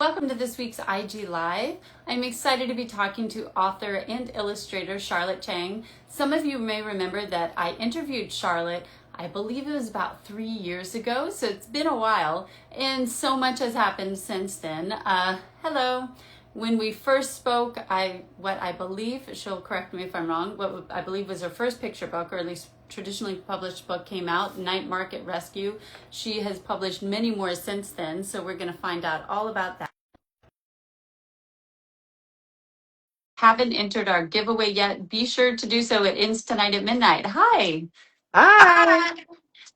Welcome to this week's IG Live. I'm excited to be talking to author and illustrator Charlotte Cheng. Some of you may remember that I interviewed Charlotte, I believe it was about 3 years ago, so it's been a while, and so much has happened since then. Hello. When we first spoke, what I believe, she'll correct me if I'm wrong, what I believe was her first picture book, or at least traditionally published book, came out, Night Market Rescue. She has published many more since then, so we're going to find out all about that. Haven't entered our giveaway yet, be sure to do so. It ends tonight at midnight. Hi. Hi.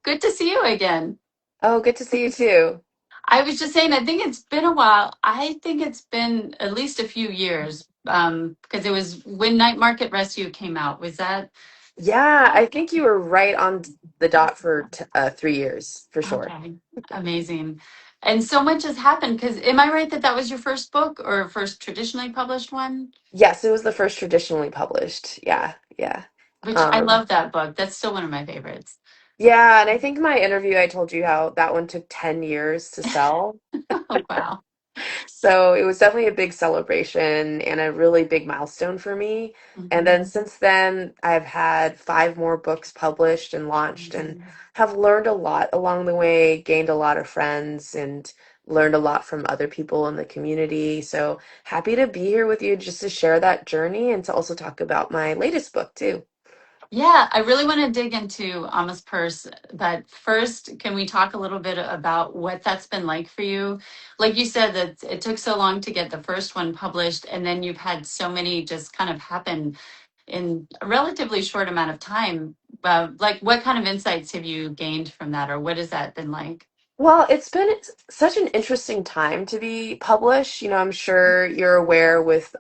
Good to see you again. Oh, good to see you too. I was just saying, I think it's been a while. I think it's been at least a few years, because it was when Night Market Rescue came out. Was that Yeah, I think you were right on the dot for 3 years, for sure. okay? Amazing. And so much has happened because am I right that that was your first book or first traditionally published one? Yes, it was the first traditionally published. Yeah, yeah. Which I Um, love that book. That's still one of my favorites. yeah, and I think my interview, I told you how that one took 10 years to sell. Oh, wow. So it was definitely a big celebration and a really big milestone for me. And then Mhm. since then, I've had 5 more books published and launched and Amazing. have learned a lot along the way, gained a lot of friends, and learned a lot from other people in the community. So happy to be here with you just to share that journey and to also talk about my latest book, too. Yeah, I really want to dig into Amos Purse, but first, can we talk a little bit about what that's been like for you? Like you said, that it took so long to get the first one published, and then you've had so many just kind of happen in a relatively short amount of time. Like, what kind of insights have you gained from that, or what has that been like? Well, it's been such an interesting time to be published. I'm sure you're aware with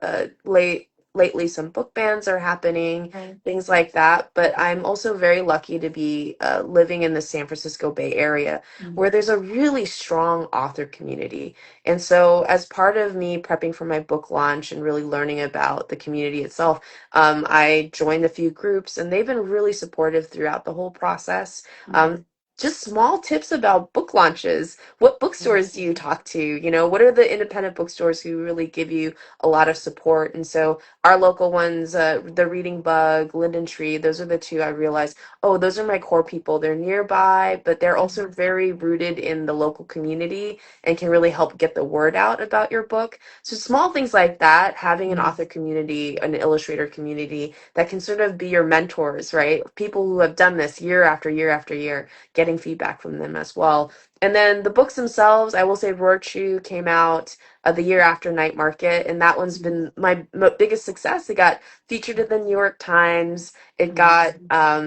lately some book bans are happening, Right. things like that. But I'm also very lucky to be living in the San Francisco Bay Area, where there's a really strong author community. And so, as part of me prepping for my book launch and really learning about the community itself, I joined a few groups, and they've been really supportive throughout the whole process. Mhm. Um, just small tips about book launches. What bookstores do you talk to? What are the independent bookstores who really give you a lot of support? And so our local ones, the Reading Bug, Linden Tree, those are the two I realized, oh, those are my core people. They're nearby, but they're also very rooted in the local community and can really help get the word out about your book. So small things like that, having an author community, an illustrator community that can sort of be your mentors, right? People who have done this year after year after year, getting feedback from them as well. And then the books themselves, I will say Roar-Choo came out the year after Night Market, and that one's been my biggest success. It got featured in the New York Times. It got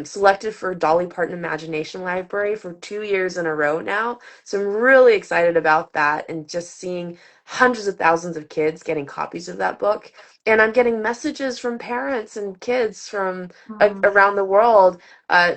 selected for Dolly Parton Imagination Library for 2 years in a row now. So I'm really excited about that and just seeing hundreds of thousands of kids getting copies of that book. And I'm getting messages from parents and kids from Mhm. around the world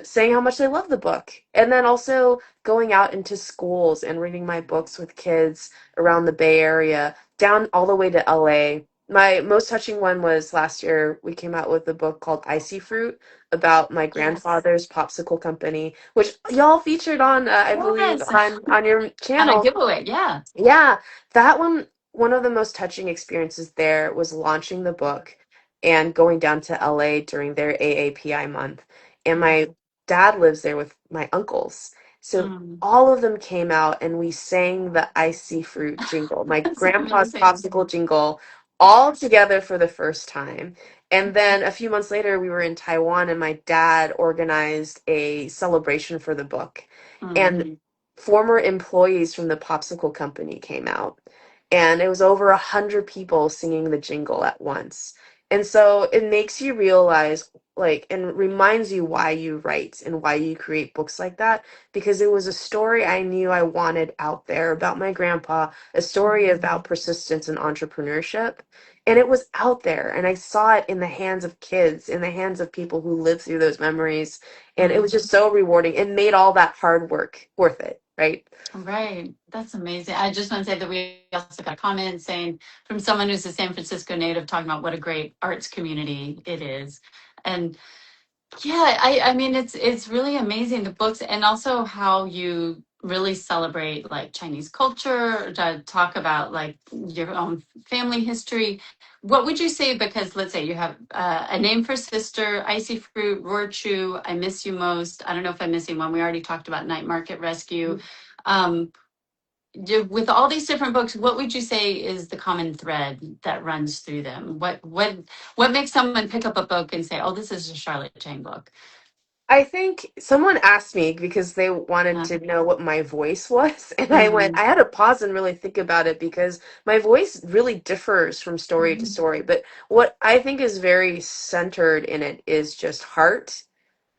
saying how much they love the book. And then also going out into schools and reading my books with kids around the Bay Area, down all the way to LA. My most touching one was last year. We came out with a book called Icy Fruit about my Yes. grandfather's popsicle company, which y'all featured on, I believe, Yes. on your On a channel. giveaway. Yeah. Yeah, that one of the most touching experiences there was launching the book and going down to LA during their AAPI month. And my dad lives there with my uncles. So Mm. all of them came out and we sang the Icy Fruit jingle, my That's grandpa's amazing. popsicle jingle, all together for the first time. And then a few months later, we were in Taiwan and my dad organized a celebration for the book. And Mm. former employees from the popsicle company came out, and it was over 100 people singing the jingle at once. And so it makes you realize, like, and reminds you why you write and why you create books like that, because it was a story I knew I wanted out there about my grandpa, a story about persistence and entrepreneurship. And it was out there, and I saw it in the hands of kids, in the hands of people who lived through those memories, and it was Mm. just so rewarding. It made all that hard work worth it, right? Right. That's amazing. I just want to say that we also got a comment saying from someone who's a San Francisco native talking about what a great arts community it is. And yeah, I mean it's really amazing the books and also how you really celebrate like Chinese culture, to talk about like your own family history. What would you say? Because let's say you have a name for sister, Icy Fruit, Roar-Choo, I Miss You Most. I don't know if I'm missing one. We already talked about Night Market Rescue. Um, with all these different books, what would you say is the common thread that runs through them? What makes someone pick up a book and say, "Oh, this is a Charlotte Cheng book"? I think someone asked me because they wanted Uh, to know what my voice was, and mm, I had to pause and really think about it because my voice really differs from story to mhm, story. But what I think is very centered in it is just heart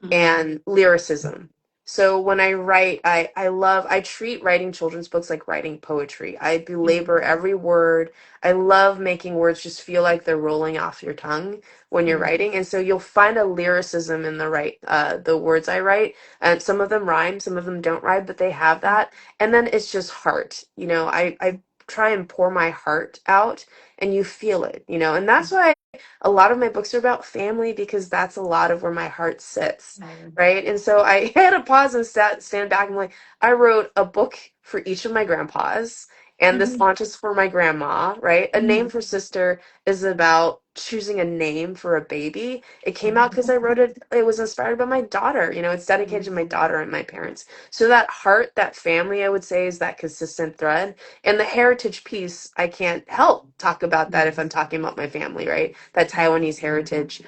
mhm, and lyricism. So when I write, I treat writing children's books like writing poetry. I belabor mhm, every word. I love making words just feel like they're rolling off your tongue when you're mhm, writing. And so you'll find a lyricism in the words I write. And some of them rhyme, some of them don't rhyme, but they have that. And then it's just heart. I try and pour my heart out and you feel it, and that's why a lot of my books are about family because that's a lot of where my heart sits, mhm, right? And so I had to pause and stand back and like, I wrote a book for each of my grandpas, and this mhm, launches for my grandma, right? A Name mhm, for Sister is about choosing a name for a baby. It came out mhm, because I wrote it, it was inspired by my daughter. It's dedicated mhm, to my daughter and my parents. So that heart, that family, I would say, is that consistent thread. And the heritage piece, I can't help talk about that if I'm talking about my family, right? That Taiwanese heritage.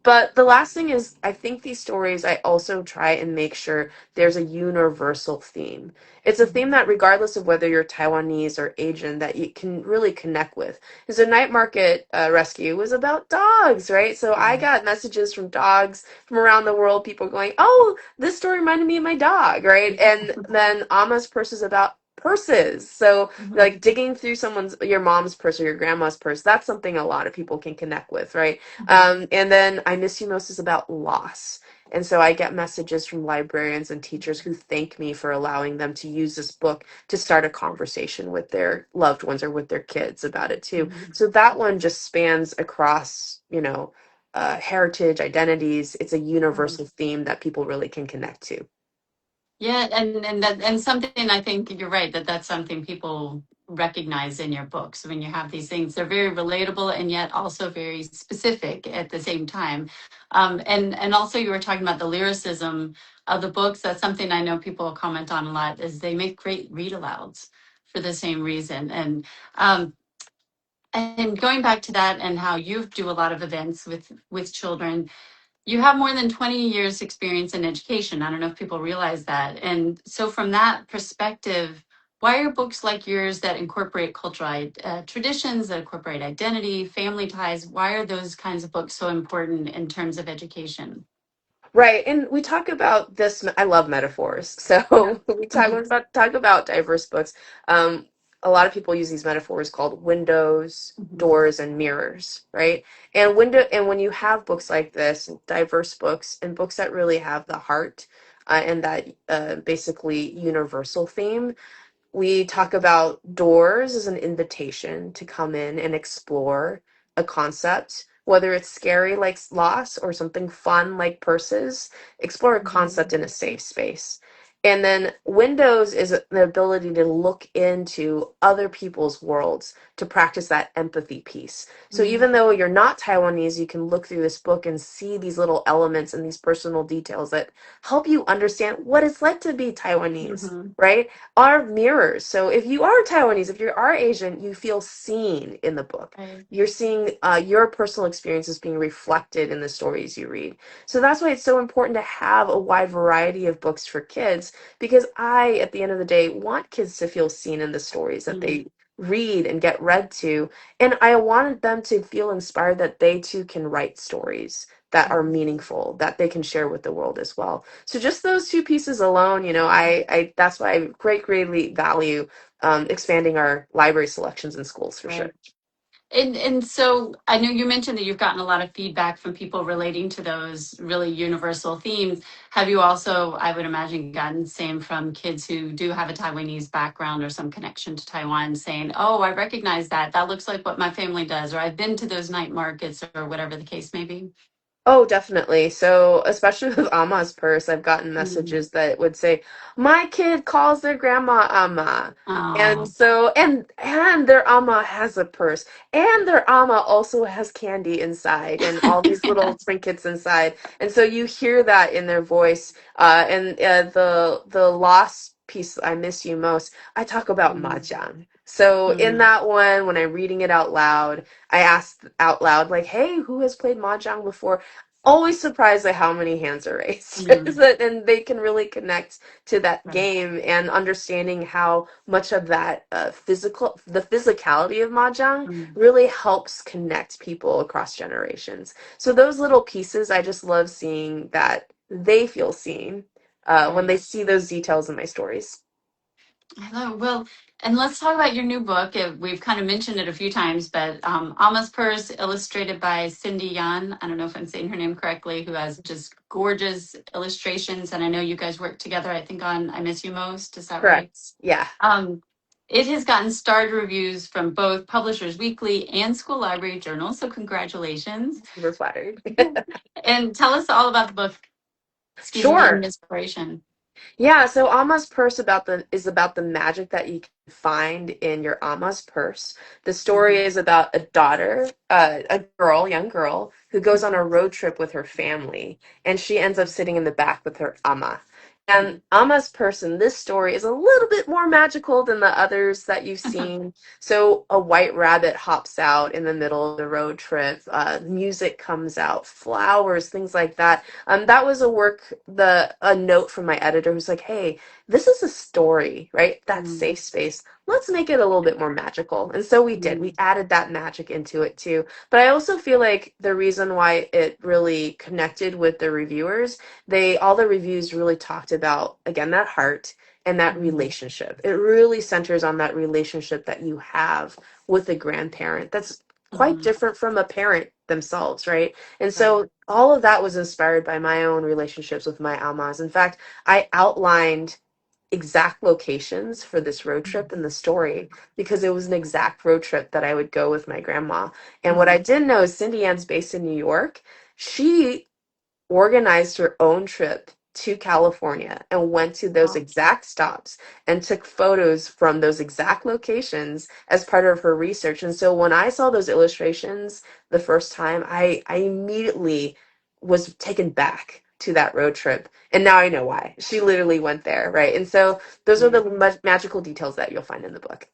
But the last thing is, I think these stories, I also try and make sure there's a universal theme. It's a theme mhm, that, regardless of whether you're Taiwanese or Asian, that you can really connect with. Because a night market rescue was about dogs, right? So I right. got messages from dogs from around the world, people going, "Oh, this story reminded me of my dog," right? And then Ama's purse is about purses. So Mhm, like digging through your mom's purse or your grandma's purse, that's something a lot of people can connect with, right? mhm, And then I Miss You Most is about loss. And so I get messages from librarians and teachers who thank me for allowing them to use this book to start a conversation with their loved ones or with their kids about it too. mhm, So that one just spans across, heritage, identities. It's a mhm. universal theme that people really can connect to. Yeah, and something I think you're right that that's something people recognize in your books when you have these things. They're very relatable and yet also very specific at the same time. And also you were talking about the lyricism of the books. That's something I know people comment on a lot is they make great read alouds for the same reason. And going back to that and how you do a lot of events with children, you have more than 20 years experience in education. I don't know if people realize that. And so from that perspective, why are books like yours that incorporate cultural traditions, that incorporate identity, family ties, why are those kinds of books so important in terms of education? Right, and we talk about this. I love metaphors, Yeah. so Mhm, talk about diverse books. Um, a lot of people use these metaphors called windows, mhm, doors, and mirrors, right? And when you have books like this, diverse books, and books that really have the heart and that basically universal theme, we talk about doors as an invitation to come in and explore a concept, whether it's scary like loss or something fun like purses. Explore a concept mhm, in a safe space. And then windows is the ability to look into other people's worlds to practice that empathy piece. So mhm, even though you're not Taiwanese, you can look through this book and see these little elements and these personal details that help you understand what it's like to be Taiwanese, mhm, right? Are mirrors. So if you are Taiwanese, if you are Asian, you feel seen in the book. right. You're seeing your personal experiences being reflected in the stories you read. So that's why it's so important to have a wide variety of books for kids, because at the end of the day, want kids to feel seen in the stories that Mhm, they read and get read to. And I wanted them to feel inspired that they too can write stories that are mhm. meaningful, that they can share with the world as well. So just those two pieces alone, I that's why I greatly value expanding our library selections in schools for sure. Right. And so I know you mentioned that you've gotten a lot of feedback from people relating to those really universal themes. Have you also, I would imagine, gotten same from kids who do have a Taiwanese background or some connection to Taiwan saying, "Oh, I recognize that. That looks like what my family does," or "I've been to those night markets," or whatever the case may be? Oh, definitely. So, especially with Ama's purse, I've gotten Mm. messages that would say, "My kid calls their grandma Ama." And Oh. so, and their Ama has a purse, and their Ama also has candy inside and all these little trinkets inside. And so you hear that in their voice. The lost piece, I Miss You Most, I talk about Mm, mahjong. So in mm, that one, when I'm reading it out loud, I asked out loud, like, "Hey, who has played mahjong before?" Always surprised at how many hands are raised. mm. And they can really connect to that Right, game and understanding how much of that the physicality of mahjong mm, really helps connect people across generations. So those little pieces, I just love seeing that they feel seen when right. they see those details in my stories. I love it. Well, and let's talk about your new book. We've kind of mentioned it a few times, but Alma's Purse, illustrated by Xindi Yan. I don't know if I'm saying her name correctly, who has just gorgeous illustrations. And I know you guys work together, I think, on I Miss You Most. Is that right? Correct. Yeah. Um, it has gotten starred reviews from both Publishers Weekly and School Library Journal. So congratulations. Super flattered. And tell us all about the book, excuse me, and Sure. the inspiration. Yeah, so Alma's purse is about the magic that you can find in your Alma's purse. The story Mhm, is about a daughter, young girl, who goes on a road trip with her family, and she ends up sitting in the back with her Ama. And mhm, Ama's purse in this story is a little bit more magical than the others that you've seen. So a white rabbit hops out in the middle of the road trip. Music comes out, flowers, things like that. That was a note from my editor who's like, "Hey, this is a story, right? That mhm, safe space. Let's make it a little bit more magical." And so we did. We mhm, added that magic into it too. But I also feel like the reason why it really connected with the reviewers, all the reviews really talked about, again, that heart and that mhm, relationship. It really centers on that relationship that you have with a grandparent. That's quite mhm. different from a parent themselves, right? And Right. so all of that was inspired by my own relationships with my almas. In fact, I outlined exact locations for this road trip in the story because it was an exact road trip that I would go with my grandma. And what I Mhm. didn't know is Xindi Yan's based in New York. She organized her own trip to California and went to those Wow. exact stops and took photos from those exact locations as part of her research. And so when I saw those illustrations the first time, I immediately was taken back to that road trip. And now I know why. She literally went there, right? And so those are Yeah. the magical details that you'll find in the book.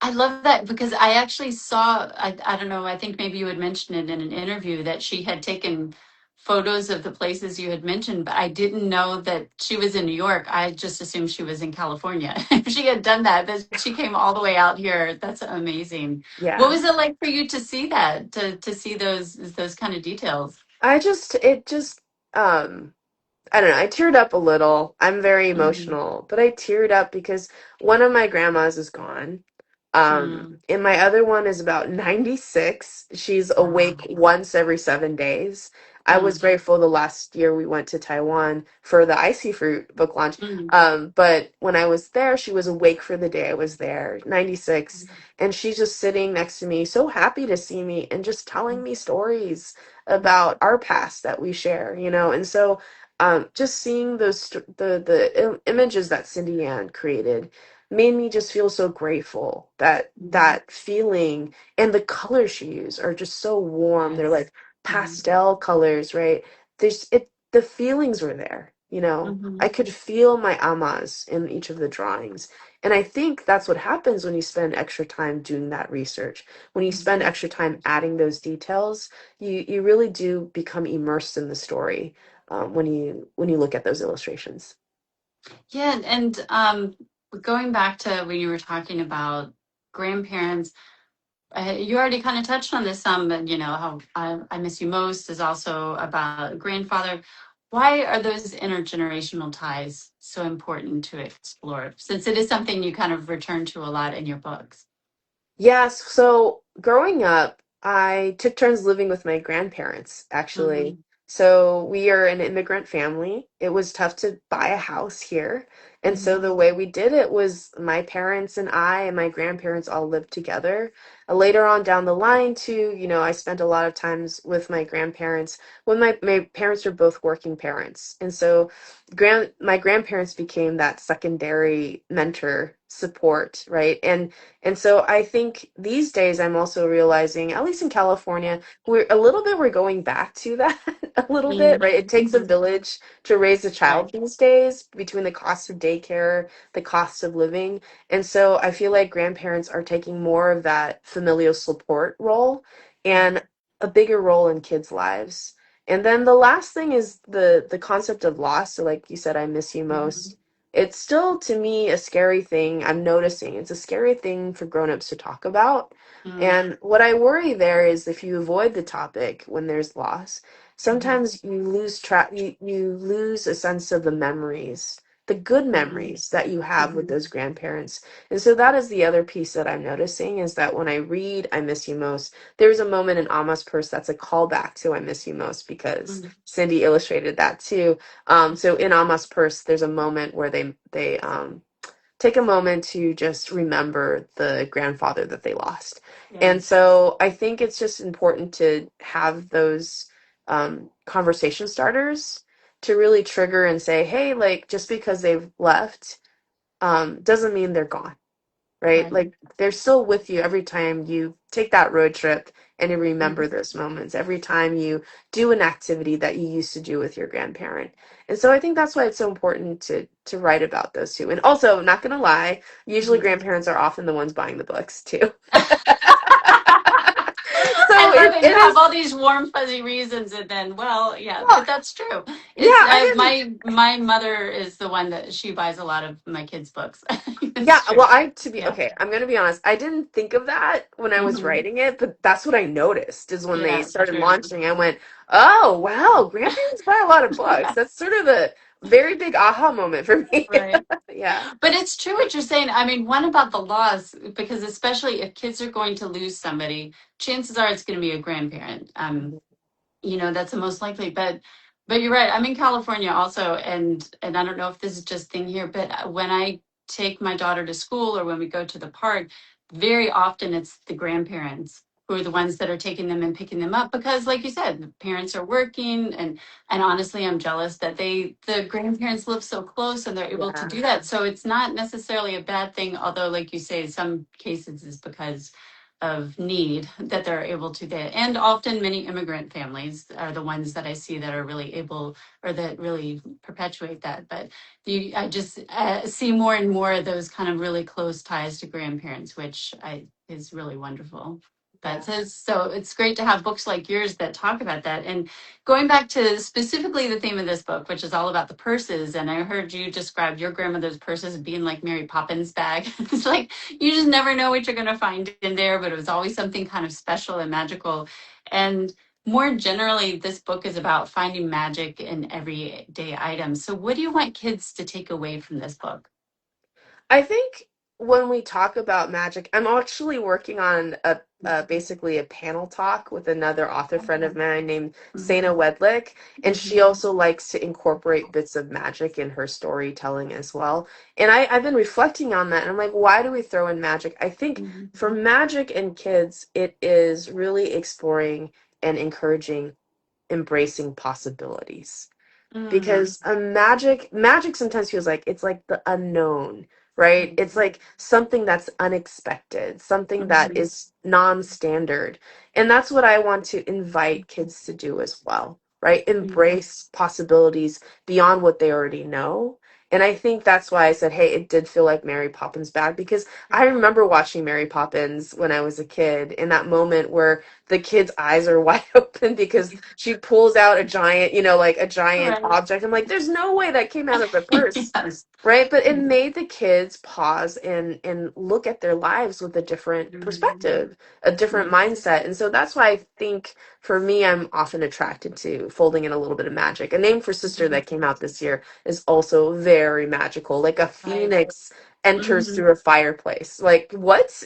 I love that because I actually saw, I don't know, I think maybe you had mentioned it in an interview that she had taken photos of the places you had mentioned, but I didn't know that she was in New York. I just assumed she was in California. If she had done that, but she came all the way out here. That's amazing. What Yeah. was it like for you to see that, to see those kind of details? It just, I don't know. I teared up a little. I'm very Mm, emotional, but I teared up because one of my grandmas is gone. mm, And my other one is about 96. She's wow. awake once every 7 days. I was Mm, grateful the last year we went to Taiwan for the Icy Fruit book launch. mm, But when I was there, she was awake for the day I was there, 96. And she's just sitting next to me, so happy to see me and just telling me stories mm, about our past that we share, you know? And so just seeing the images that Cindy Ann created made me just feel so grateful that mm. that feeling and the colors she used are just so warm. They're Yes. like Mm-hmm. pastel colors, right? The feelings were there, you know. Mm-hmm. I could feel my amas in each of the drawings. And I think that's what happens when you spend extra time doing that research. When you spend Mm-hmm. extra time adding those details, you really do become immersed in the story when you look at those illustrations. Yeah, and going back to when you were talking about grandparents, you already kind of touched on this some, but you know how I Miss You Most is also about grandfather. Why are those intergenerational ties so important to explore? Since it is something you kind of return to a lot in your books. Yes, so growing up, I took turns living with my grandparents, actually. Mm-hmm. So we are an immigrant family. It was tough to buy a house here. And so Mhm. the way we did it was my parents and I and my grandparents all lived together. Later on down the line, too, I spent a lot of times with my grandparents when my parents were both working parents. And so my grandparents became that secondary mentor support, right? And so I think these days I'm also realizing, at least in California, we're going back to that a little bit, right? It takes a Mhm. village to raise a Right. child these days, between the cost of daycare, the cost of living. And so I feel like grandparents are taking more of that familial support role and a bigger role in kids' lives. And then the last thing is the concept of loss. So like you said, I miss you Mhm. most. It's still to me a scary thing. I'm noticing it's a scary thing for grown-ups to talk about. Mhm. And what I worry there is if you avoid the topic when there's loss, Mhm. sometimes you lose track, you lose a sense of the memories, the good Mhm. memories that you have with Mhm. those grandparents. And so that is the other piece that I'm noticing is that when I read I Miss You Most, there's a moment in Alma's Purse that's a callback to I Miss You Most because Mhm. Cindy illustrated that too. So in Alma's Purse, there's a moment where they take a moment to just remember the grandfather that they lost. And Yes. so I think it's just important to have those conversation starters to really trigger and say, hey, like just because they've left doesn't mean they're gone, right? Right. Like they're still with you every time you take that road trip and you remember Mhm. those moments, every time you do an activity that you used to do with your grandparent. And so I think that's why it's so important to write about those two. And also, not gonna lie, usually Mhm. grandparents are often the ones buying the books too. I So love it, it. it You have is, all these warm, fuzzy reasons, and then, well, yeah, well, but that's true. yeah, It's I didn't. my mother is the one that she buys a lot of my kids' books. Yeah, It's true. well, I to be Yeah. okay, I'm gonna be honest. I didn't think of that when I was Hmm. writing it, but that's what I noticed is when they Yeah, started true. launching. I went, "Oh, wow, grandparents buy a lot of books." That's sort of the very big aha moment for me. Right. Yeah. But it's true what you're saying. I mean, one about the laws, because especially if kids are going to lose somebody, chances are it's going to be a grandparent. That's the most likely. But you're right. I'm in California also, and I don't know if this is just thing here, but when I take my daughter to school or when we go to the park, very often it's the grandparents who are the ones that are taking them and picking them up because, like you said, the parents are working, and honestly, I'm jealous that the grandparents live so close and they're able to Yeah. do that. So it's not necessarily a bad thing, although, like you say, some cases is because of need that they're able to get. And often many immigrant families are the ones that I see that are really able or that really perpetuate that. But I just see more and more of those kind of really close ties to grandparents, which is really wonderful. But Yeah. so it's great to have books like yours that talk about that. And going back to specifically the theme of this book, which is all about the purses, and I heard you describe your grandmother's purses being like Mary Poppins bag. It's like you just never know what you're going to find in there, but it was always something kind of special and magical. And more generally, this book is about finding magic in everyday items. So, what do you want kids to take away from this book? I think when we talk about magic, I'm actually working on basically a panel talk with another author friend of mine named Sana Mhm. Wedlick, and she Mhm. also likes to incorporate bits of magic in her storytelling as well. And I've been reflecting on that, and I'm like, why do we throw in magic? I think Mhm. for magic and kids, it is really exploring and encouraging, embracing possibilities Mm. because a magic sometimes feels like it's like the unknown, right? It's like something that's unexpected, something that Mhm. is non-standard. And that's what I want to invite kids to do as well, right? Mhm. Embrace possibilities beyond what they already know. And I think that's why I said, hey, it did feel like Mary Poppins bag because I remember watching Mary Poppins when I was a kid in that moment where the kid's eyes are wide open because she pulls out a giant, like a giant Right. object. I'm like, there's no way that came out of the purse. Yes. Right? But it made the kids pause and look at their lives with a different Mhm. perspective, a different mindset. And so that's why I think for me, I'm often attracted to folding in a little bit of magic. A Name for Sister Mhm. that came out this year is also very magical, like a Right. phoenix enters Hmm. through a fireplace. Like, what?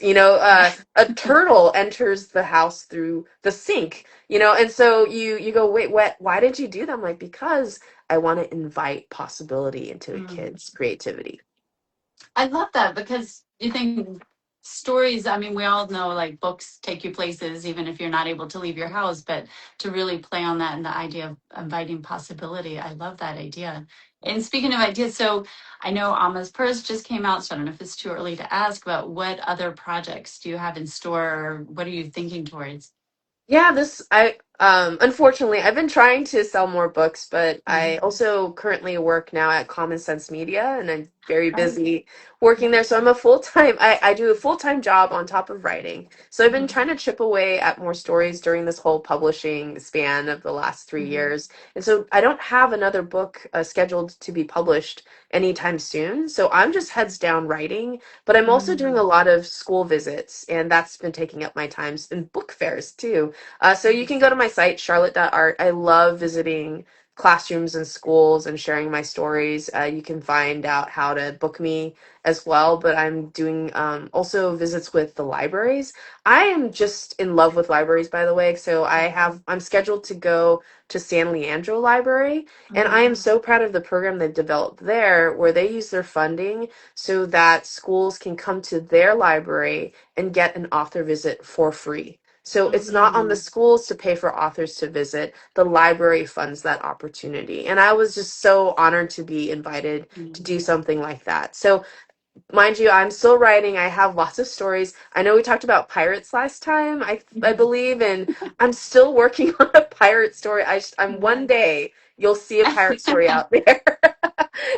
A turtle enters the house through the sink, and so you go, wait, what? Why did you do that? I'm like, because I want to invite possibility into a Mm. kid's creativity. I love that because you think stories, I mean, we all know like books take you places, even if you're not able to leave your house, but to really play on that and the idea of inviting possibility, I love that idea. And speaking of ideas, so I know Alma's Purse just came out, so I don't know if it's too early to ask, but what other projects do you have in store or what are you thinking towards? Yeah, this I unfortunately I've been trying to sell more books, but I Mhm. also currently work now at Common Sense Media and I'm very Oh, busy working yeah. there. So I'm a full-time I do a full-time job on top of writing. So I've been Mhm. trying to chip away at more stories during this whole publishing span of the last three Mhm. years. And so I don't have another book scheduled to be published anytime soon. So I'm just heads down writing, but I'm also doing a Mhm. lot of school visits and that's been taking up my time and book fairs too. So you can go to my site, charlotte.art. I love visiting classrooms and schools and sharing my stories. You can find out how to book me as well, but I'm doing also visits with the libraries. I am just in love with libraries, by the way. So I'm scheduled to go to San Leandro Library, and I Mhm. am so proud of the program they've developed there, where they use their funding so that schools can come to their library and get an author visit for free. So it's not on the Mhm. schools to pay for authors to visit. The library funds that opportunity. And I was just so honored to be invited to do Mhm. something like that. So mind you, I'm still writing. I have lots of stories. I know we talked about pirates last time, I Mhm. believe, and I'm still working on a pirate story. I'm one day you'll see a pirate story out there.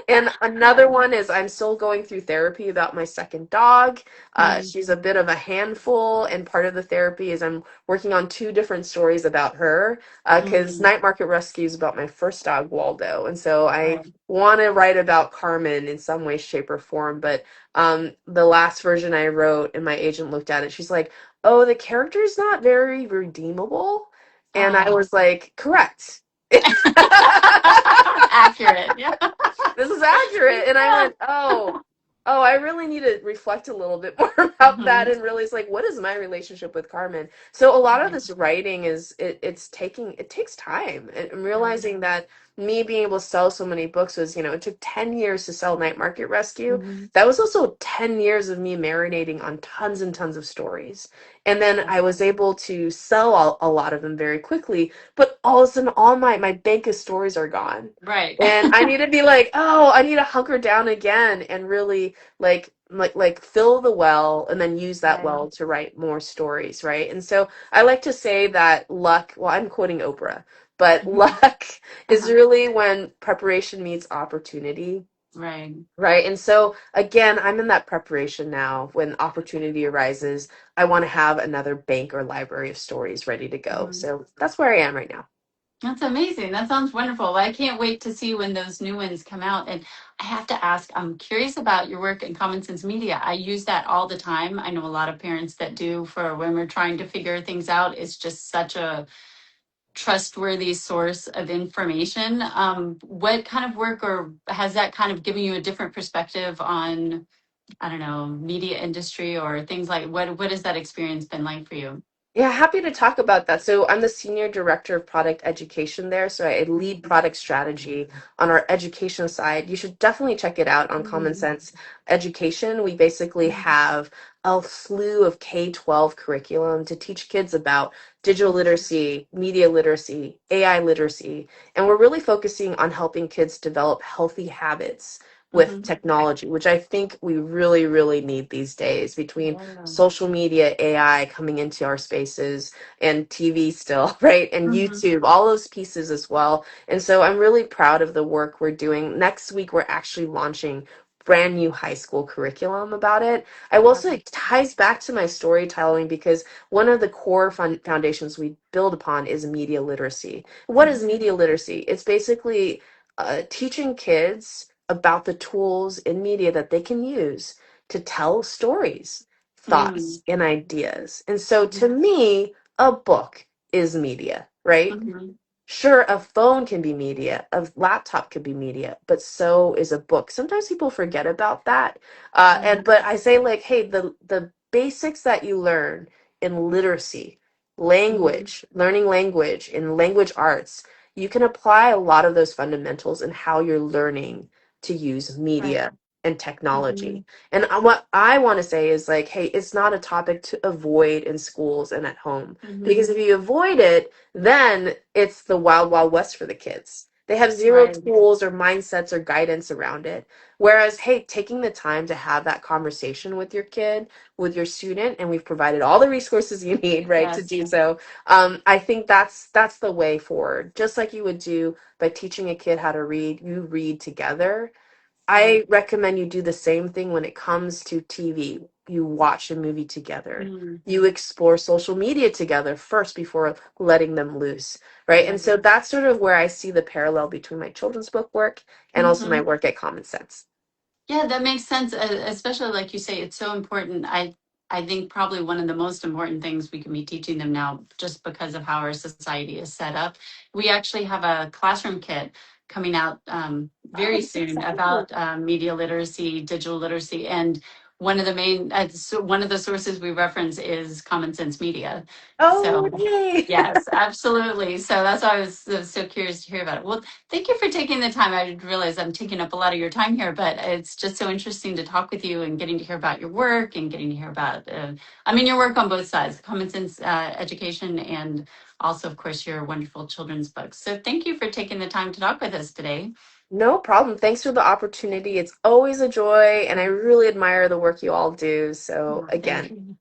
And another one is I'm still going through therapy about my second dog. Mhm. She's a bit of a handful, and part of the therapy is I'm working on two different stories about her because Mhm. Night Market Rescue is about my first dog, Waldo. And so I Right. want to write about Carmen in some way, shape, or form, but the last version I wrote and my agent looked at it, she's like, oh, the character's not very redeemable. And I Oh. was like, correct. Accurate. Yeah. This is accurate. And I Yeah. went, oh, I really need to reflect a little bit more about that Mhm. and realize like, what is my relationship with Carmen? So a lot of Right. this writing it takes time. And I'm Right. realizing that me being able to sell so many books was, it took 10 years to sell Night Market Rescue. Mhm. That was also 10 years of me marinating on tons and tons of stories. And then Yeah. I was able to sell a lot of them very quickly, but all of a sudden all my bank of stories are gone. Right. And I need to be like, oh, I need to hunker down again and really like fill the well and then use that Right. well to write more stories, right? And so I like to say that luck, well, I'm quoting Oprah, but Mhm. luck is Uh-huh. really when preparation meets opportunity. Right. Right. And so again, I'm in that preparation now. When opportunity arises, I want to have another bank or library of stories ready to go. Mhm. So that's where I am right now. That's amazing. That sounds wonderful. Well, I can't wait to see when those new ones come out. And I have to ask, I'm curious about your work in Common Sense Media. I use that all the time. I know a lot of parents that do for when we're trying to figure things out. It's just such a trustworthy source of information. What kind of work or has that kind of given you a different perspective on, I don't know, media industry or things like what has that experience been like for you? Yeah, happy to talk about that. So I'm the senior director of product education there. So I lead product strategy on our education side. You should definitely check it out on Common Mhm. Sense Education. We basically have a slew of K-12 curriculum to teach kids about digital literacy, media literacy, AI literacy, and we're really focusing on helping kids develop healthy habits with Mhm. technology, which I think we really, really need these days between Yeah. social media, AI coming into our spaces, and TV still, right? And Mhm. YouTube, all those pieces as well. And so I'm really proud of the work we're doing. Next week, we're actually launching brand new high school curriculum about it. I will say it ties back to my storytelling because one of the core foundations we build upon is media literacy. What is Mhm. media literacy? It's basically teaching kids about the tools in media that they can use to tell stories, thoughts, Mm. and ideas. And so to Mhm. me, a book is media, right? Mhm. Sure, a phone can be media, a laptop could be media, but so is a book. Sometimes people forget about that. And Mhm. but I say like, hey, the basics that you learn in literacy, Mhm. language, learning language, in language arts, you can apply a lot of those fundamentals in how you're learning to use Right. media and Mhm. technology. And what I want to say is like, hey, it's not a topic to avoid in schools and at home. Because Mhm. if you avoid it, then it's the wild, wild west for the kids. They have zero Right. tools or mindsets or guidance around it. Whereas, hey, taking the time to have that conversation with your kid, with your student, and we've provided all the resources you need, right, to Yes. do so. I think that's the way forward. Just like you would do by teaching a kid how to read, you read together. Right. I recommend you do the same thing when it comes to TV. You watch a movie together. Mm. You explore social media together first before letting them loose, right? Yeah. And so that's sort of where I see the parallel between my children's book work and also my Mhm. work at Common Sense. Yeah, that makes sense. Especially like you say, it's so important. I think probably one of the most important things we can be teaching them now, just because of how our society is set up. We actually have a classroom kit coming out Oh, very that's soon exciting. about media literacy, digital literacy, and one of the main, one of the sources we reference is Common Sense Media. Oh, So. yay. Yes, absolutely. So that's why I was so curious to hear about it. Well, thank you for taking the time. I realize I'm taking up a lot of your time here, but it's just so interesting to talk with you and getting to hear about your work and getting to hear about, I mean, your work on both sides, common sense education, and also, of course, your wonderful children's books. So thank you for taking the time to talk with us today. No problem. Thanks for the opportunity. It's always a joy, and I really admire the work you all do. So, Oh, thank again, you.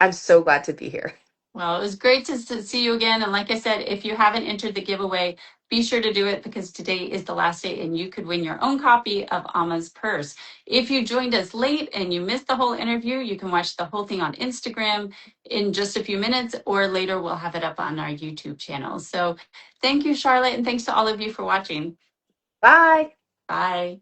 I'm so glad to be here. Well, it was great to see you again. And like I said, if you haven't entered the giveaway, be sure to do it because today is the last day and you could win your own copy of Alma's Purse. If you joined us late and you missed the whole interview, you can watch the whole thing on Instagram in just a few minutes, or later we'll have it up on our YouTube channel. So thank you, Charlotte, and thanks to all of you for watching. Bye. Bye.